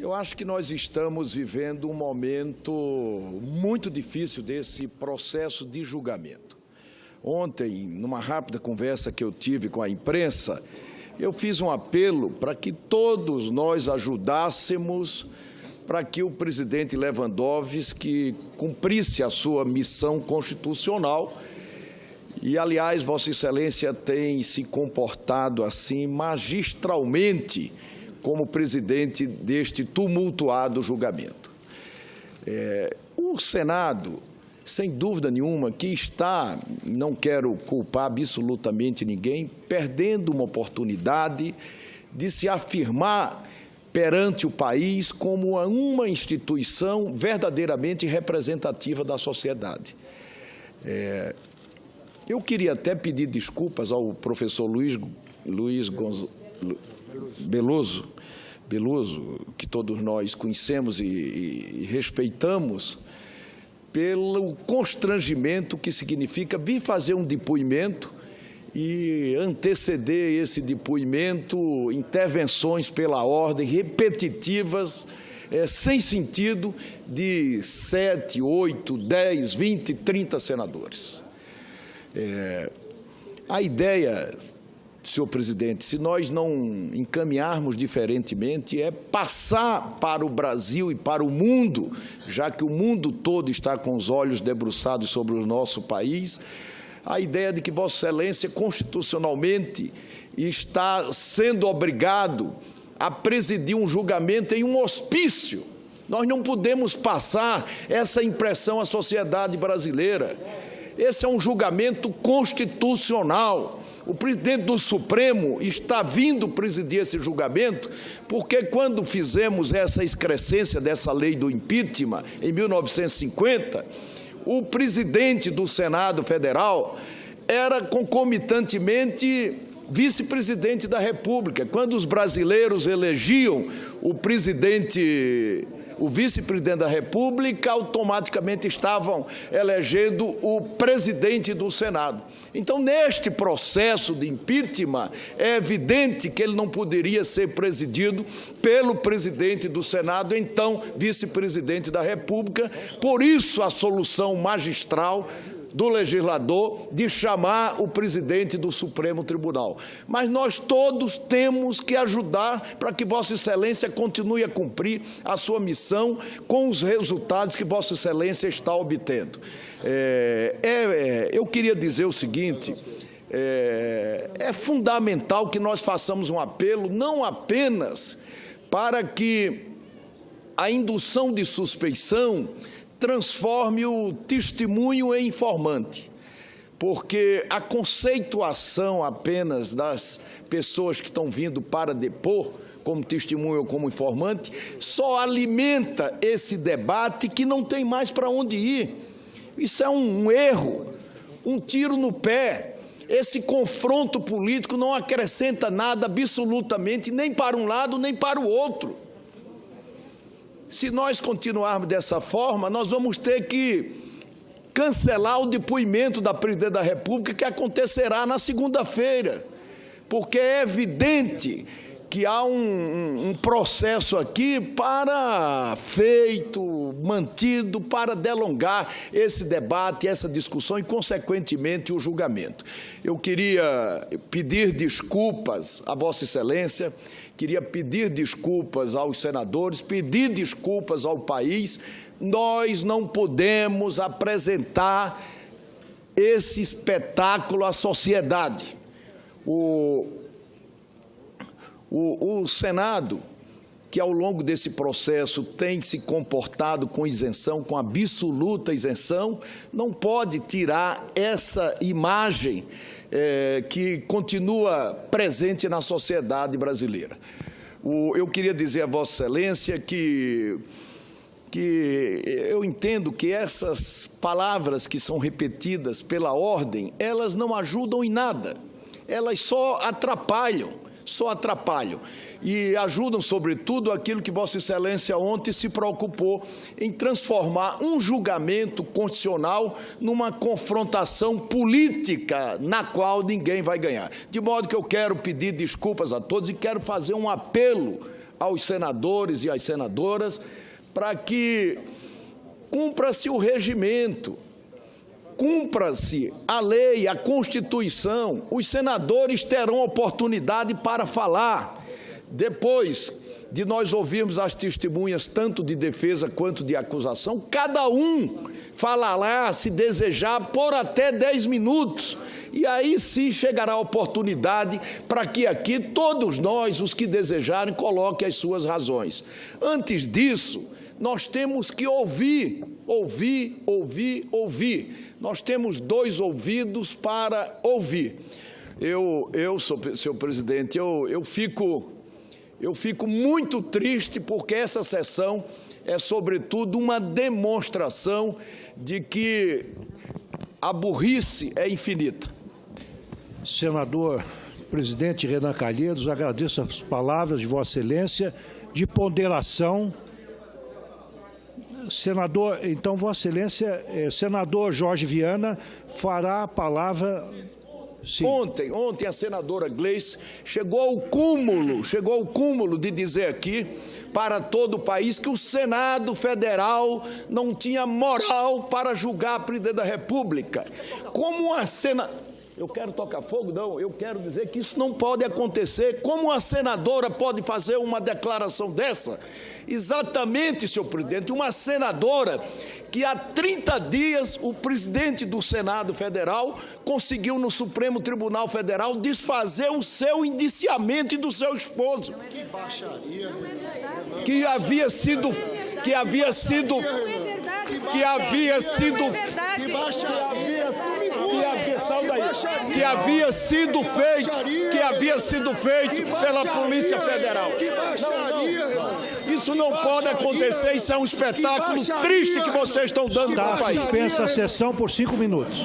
Eu acho que nós estamos vivendo um momento muito difícil desse processo de julgamento. Ontem, numa rápida conversa que eu tive com a imprensa, eu fiz um apelo para que todos nós ajudássemos para que o presidente Lewandowski cumprisse a sua missão constitucional. E, aliás, Vossa Excelência tem se comportado assim magistralmente como presidente deste tumultuado julgamento. O Senado, sem dúvida nenhuma, que está, não quero culpar absolutamente ninguém, perdendo uma oportunidade de se afirmar perante o país como uma instituição verdadeiramente representativa da sociedade. Eu queria até pedir desculpas ao professor Luiz Beloso, que todos nós conhecemos e respeitamos, pelo constrangimento que significa vir fazer um depoimento e anteceder esse depoimento intervenções pela ordem repetitivas, sem sentido, de 7, 8, 10, 20, 30 senadores. A ideia, senhor presidente, se nós não encaminharmos diferentemente, é passar para o Brasil e para o mundo, já que o mundo todo está com os olhos debruçados sobre o nosso país, a ideia de que Vossa Excelência constitucionalmente está sendo obrigado a presidir um julgamento em um hospício. Nós não podemos passar essa impressão à sociedade brasileira. Esse é um julgamento constitucional. O presidente do Supremo está vindo presidir esse julgamento porque, quando fizemos essa excrescência dessa lei do impeachment, em 1950, o presidente do Senado Federal era concomitantemente vice-presidente da República. Quando os brasileiros elegiam o vice-presidente da República, automaticamente estavam elegendo o presidente do Senado. Então, neste processo de impeachment, é evidente que ele não poderia ser presidido pelo presidente do Senado, então vice-presidente da República. Por isso, a solução magistral do legislador de chamar o presidente do Supremo Tribunal. Mas nós todos temos que ajudar para que Vossa Excelência continue a cumprir a sua missão com os resultados que Vossa Excelência está obtendo. Eu queria dizer o seguinte: é fundamental que nós façamos um apelo, não apenas para que a indução de suspeição transforme o testemunho em informante, porque a conceituação apenas das pessoas que estão vindo para depor como testemunho ou como informante só alimenta esse debate que não tem mais para onde ir. Isso é um erro, um tiro no pé. Esse confronto político não acrescenta nada absolutamente, nem para um lado nem para o outro. Se nós continuarmos dessa forma, nós vamos ter que cancelar o depoimento da presidente da República, que acontecerá na segunda-feira, porque é evidente que há um processo aqui mantido para delongar esse debate, essa discussão e, consequentemente, o julgamento. Eu queria pedir desculpas a Vossa Excelência, queria pedir desculpas aos senadores, pedir desculpas ao país. Nós não podemos apresentar esse espetáculo à sociedade. O Senado, que ao longo desse processo tem se comportado com isenção, com absoluta isenção, não pode tirar essa imagem que continua presente na sociedade brasileira. Eu queria dizer a Vossa Excelência que eu entendo que essas palavras que são repetidas pela ordem, elas não ajudam em nada, elas só atrapalham. E ajudam, sobretudo, aquilo que Vossa Excelência ontem se preocupou em transformar um julgamento constitucional numa confrontação política na qual ninguém vai ganhar. De modo que eu quero pedir desculpas a todos e quero fazer um apelo aos senadores e às senadoras para que cumpra-se o regimento, cumpra-se a lei, a Constituição. Os senadores terão oportunidade para falar. Depois de nós ouvirmos as testemunhas, tanto de defesa quanto de acusação, cada um falará, se desejar, por até 10 minutos. E aí sim chegará a oportunidade para que aqui todos nós, os que desejarem, coloquem as suas razões. Antes disso, nós temos que ouvir. Nós temos 2 ouvidos para ouvir. Senhor presidente, eu fico muito triste porque essa sessão é, sobretudo, uma demonstração de que a burrice é infinita. Senador presidente Renan Calheiros, agradeço as palavras de Vossa Excelência de ponderação. Senador, então, Vossa Excelência, senador Jorge Viana fará a palavra. Sim. Ontem a senadora Gleice chegou ao cúmulo de dizer aqui para todo o país que o Senado Federal não tinha moral para julgar a presidente da República. Como a Eu quero tocar fogo? Não, eu quero dizer que isso não pode acontecer. Como a senadora pode fazer uma declaração dessa? Exatamente, senhor presidente, uma senadora que há 30 dias o presidente do Senado Federal conseguiu no Supremo Tribunal Federal desfazer o seu indiciamento e do seu esposo. Que baixaria. Que havia sido feito pela Polícia Federal. Isso não pode acontecer, isso é um espetáculo triste que vocês estão dando para o país. Suspensa a sessão por 5 minutos.